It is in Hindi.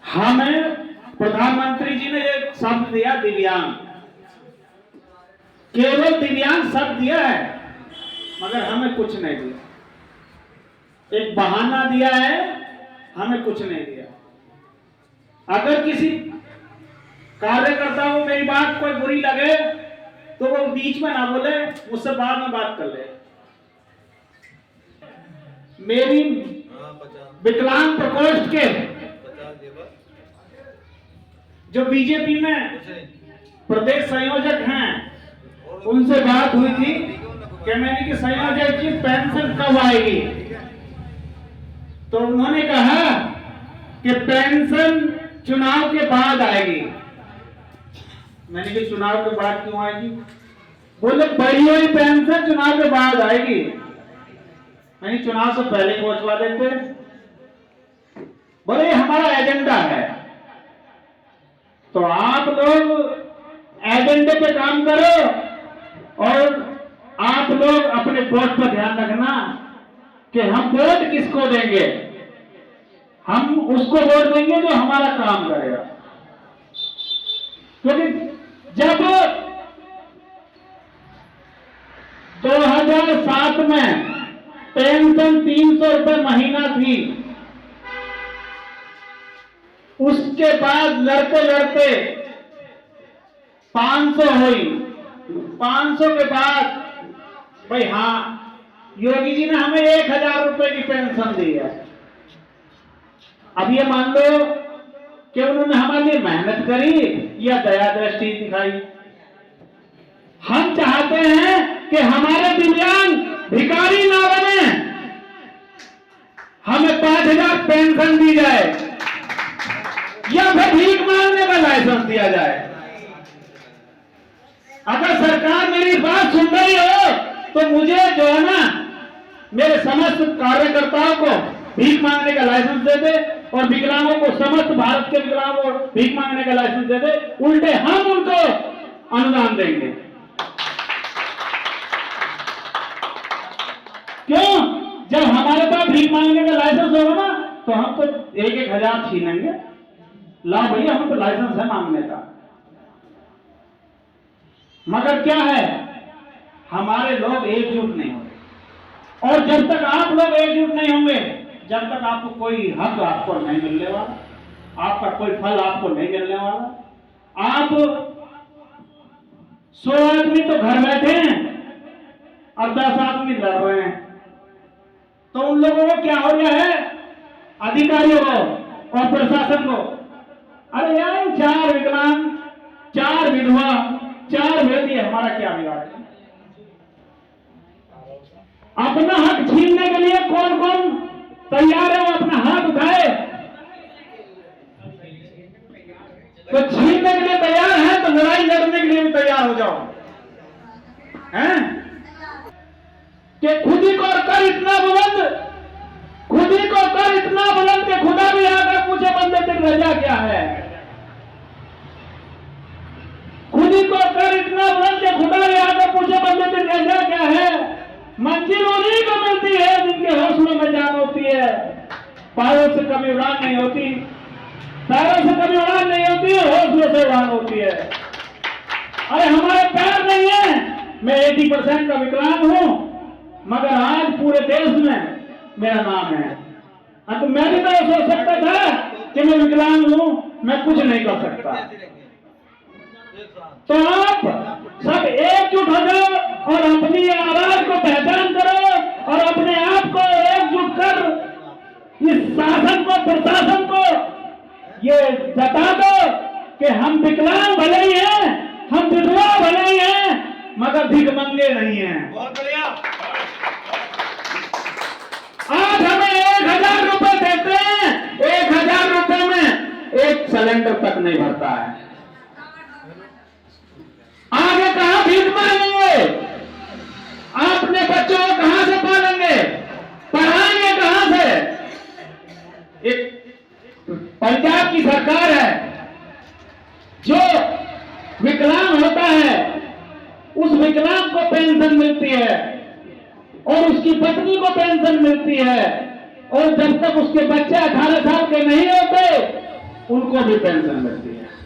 हमें प्रधानमंत्री जी ने एक शब्द दिया, दिव्यांग। केवल दिव्यांग शब्द दिया है, मगर हमें कुछ नहीं दिया। एक बहाना दिया है, हमें कुछ नहीं दिया। अगर किसी कार्यकर्ता को मेरी बात कोई बुरी लगे तो वो बीच में ना बोले, मुझसे बाद में बात कर ले। मेरी विकलांग प्रकोष्ठ के जो बीजेपी में प्रदेश संयोजक हैं, उनसे बात हुई थी कि मैंने कि संयोजक जी पेंशन कब आएगी, तो उन्होंने कहा कि पेंशन चुनाव के बाद आएगी। मैंने कि चुनाव के बाद क्यों आएगी? बोले बढ़ी हुई पेंशन चुनाव के बाद आएगी। मैंने चुनाव से पहले पहुंचवा देते। बोले हमारा एजेंडा है। तो आप लोग एजेंडे पे काम करो और आप लोग अपने वोट पर ध्यान रखना कि हम वोट किसको देंगे। हम उसको वोट देंगे जो हमारा काम करेगा। क्योंकि जब 2007 में पेंशन 300 रुपए महीना थी, उसके बाद लड़ते लड़ते 500 हुई। 500 के बाद भाई हाँ, योगी जी ने हमें 1000 रुपए की पेंशन दी है। अब ये मान लो कि उन्होंने हमारे लिए मेहनत करी या दया दृष्टि दिखाई। हम चाहते हैं कि हमारे दिव्यांग भिखारी ना बने, हमें 5000 पेंशन दी जाए या फिर भीख मांगने का लाइसेंस दिया जाए। अगर सरकार मेरी बात सुन रही हो तो मुझे जो है ना, मेरे समस्त कार्यकर्ताओं को भीख मांगने का लाइसेंस दे दे और विकलांगों को, समस्त भारत के विकलांगों को भीख मांगने का लाइसेंस दे दे। उल्टे हम उनको अनुदान देंगे। क्यों? जब हमारे पास भीख मांगने का लाइसेंस होगा ना, तो हम तो 1,000 छीनेंगे। ला भैया, हम तो लाइसेंस है मांगने का। मगर क्या है, हमारे लोग एकजुट नहीं होंगे। और जब तक आप लोग एकजुट नहीं होंगे, जब तक आपको कोई हक आपको नहीं मिलने वाला, आपका कोई फल आपको नहीं मिलने वाला। आप 100 आदमी तो घर बैठे हैं और 10 आदमी लड़ रहे हैं, तो उन लोगों को क्या हो गया है, अधिकारियों को और प्रशासन को, अरे यार 4 विकलांग, 4 विधवा, 4 बेटी, हमारा क्या बिगाड़। अपना हक छीनने के लिए कौन कौन तैयार है, वो अपना हाथ उठाए। तो छीनने के लिए तैयार है तो लड़ाई लड़ने के लिए भी तैयार हो जाओ, हैं? कि खुद ही को कर इतना बुलंद, खुद ही को कर इतना बुलंद कि खुदा भी आकर पूछे बंदे तेरी वजह क्या है। खुद ही को कर इतना बुलंद कि खुदा भी आकर पूछे बंदे तेरी वजह क्या है। मंजिल उन्हीं को मिलती है जिनके हौसलों में जान होती है। पैरों से कभी उड़ान नहीं होती, पैरों से कभी उड़ान नहीं होती है, हौसलों से उड़ान होती है। अरे हमारे पैर नहीं है, मैं 80% का विकलांग हूं, मगर आज पूरे देश में मेरा नाम है। तो मैं भी तो सोच सकता था कि मैं विकलांग हूं, मैं कुछ नहीं कर सकता। तो आप सब एकजुट हो जाओ और अपनी आवाज को पहचान करो और अपने आप को एकजुट कर इस शासन को, प्रशासन को ये बता दो कि हम विकलांग भले ही हैं, हम विधवा भले ही हैं, मगर भिखमंगे नहीं हैं। बहुत बढ़िया। आज हमें 1000 रुपए देते हैं, 1000 रुपए में एक सिलेंडर तक नहीं भरता है। आगे कहां भीख मांगेंगे? अपने बच्चों को कहां से पालेंगे, पढ़ाएंगे कहां से? एक पंजाब की सरकार है, जो विकलांग होता है उस विकलांग को पेंशन मिलती है और उसकी पत्नी को पेंशन मिलती है, और जब तक उसके बच्चे 18 साल के नहीं होते उनको भी पेंशन मिलती है।